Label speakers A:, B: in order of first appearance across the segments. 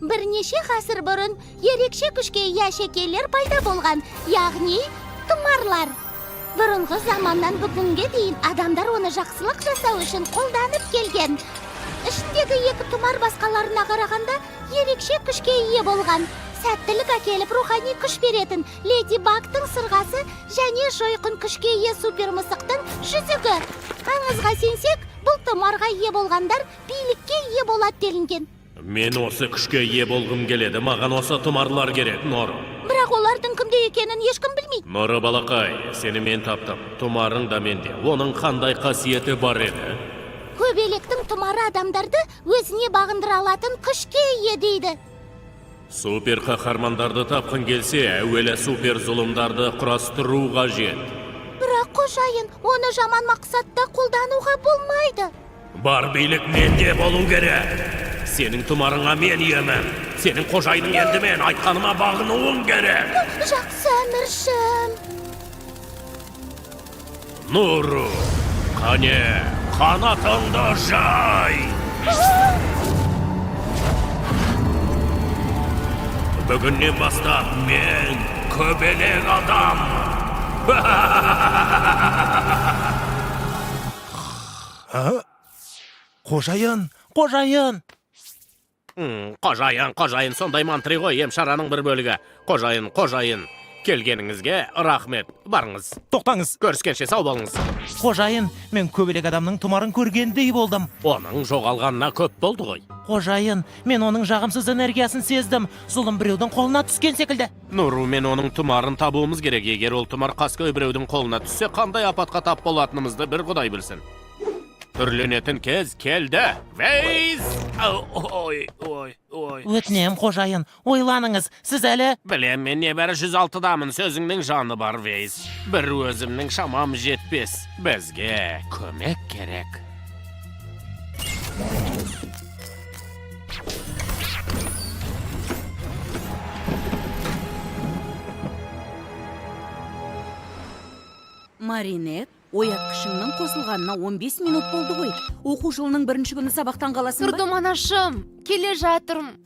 A: бірнеше ғасыр бұрын ерекше күшке ия шекелер пайда болған, яғни тұмарлар. Бұрынғы заманнан бүгінге дейін адамдар оны жақсылық жасау үшін қолданып келген. Ішіндегі екі тұмар басқаларына қарағанда ерекше күшке ие болған. Сәттілік әкеліп рухани күш беретін Леди Багтың сырғасы және жойқын күшке ие супер мысықтың жүзігі. Аңызға сенсек, бұл тұмарға ие болғандар билікке ие болады делінген.
B: Мен осы күшке ие болғым келеді, маған осы тұмарлар керек, Нору.
A: Бірақ олардың кімде екенін ешкім білмейді.
B: Нору балақай, сені мен таптым. Тұмарың да менде. Оның қандай қасиеті бар еді?
A: Көбелектің тұмары адамдарды өзіне бағындыра алатын күшке ие дейді.
B: Супер қаһармандарды тапқың келсе, әуелі супер зұлымдарды құрастыру қажет.
A: Бірақ қожайын, оны жаман мақсатта қолдануға болмайды.
B: Бар билік менде болу керек. Сенің тұмарыңа мен иемін. Сенің қожайының енді мен айтқаныма бағынуың керек.
A: Жақсы әміршім.
B: Нуру, қане, қанатыңды жай. Бүгіннен бастап мен көбелек адам.
C: Қожайын!
B: Қожайын, сондай мантри ғой, емшараның бір бөлігі. Қожайын, келгеніңізге рахмет. Барыңыз.
C: Тоқтаңыз!
B: Көріскенше сау болыңыз.
C: Қожайын, мен көбелек адамның тұмарын көргендей болдым.
B: Оның жоғалғанына көп болды ғой.
C: Қожайын, мен оның жағымсыз энергиясын сездім. Зұлым біреудің қолына түскен секілді.
B: Нуру, мен оның тұмарын табуымыз керек. Егер ол тұмар қаскөй біреудің қолына түссе, қандай апатқа тап болатынымызды бір Құдай білсін. Түрленетін кез келді. Вейз! Ой.
C: Өтінем, қожайын, ойланыңыз, сіз әлі...
B: Білем, мен небәрі 106-дамын, сөзіңнің жаны бар, Вейз. Бір өзімнің шамам жетпес. Бізге көмек керек.
D: Маринет, оятқышыңның қосылғанына 15 минут болды ғой. Оқу жылының бірінші күні сабақтан қаласың ба?
E: Тұрдым анашым, келе жатырмын.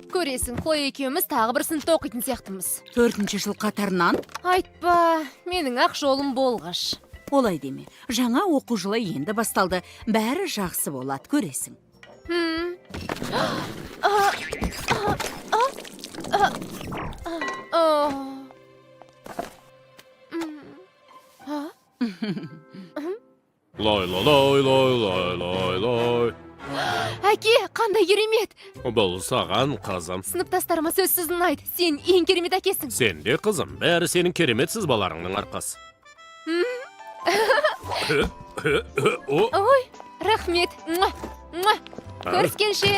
E: Көресің, Хлоя екеуміз тағы бір сыныпта оқитын сияқтымыз.
D: 4-ші жыл қатарынан?
E: Айтпа, менің ақ жолым болғаш.
D: Олай деме. Жаңа оқу жылы енді басталды. Бәрі жақсы болады, көресің.
B: Лой.
E: Әке, қандай керемет!
B: Бұл саған қызым.
E: Сыныптастарыма сөзсіз ұнайды. Сен ең керемет әкесің.
B: Сен де қызым, бәрі сенің керемет сызбаларыңның арқасы.
E: Ой, рахмет. Көріскенше.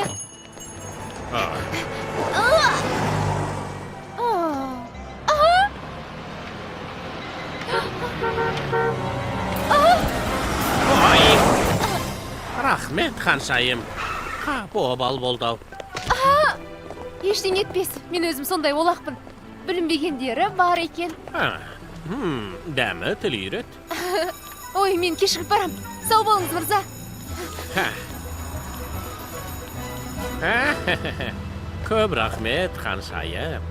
B: Рахмет, ханшайым. Обал болды.
E: Ештеңе етпес. Мен өзім сондай олақпын. Білінбегендері бар екен.
B: Дәмі тіл үйрет.
E: Ой, мен кешігіп барам. Сау болыңыз, мырза.
B: Көп рахмет, ханшайым.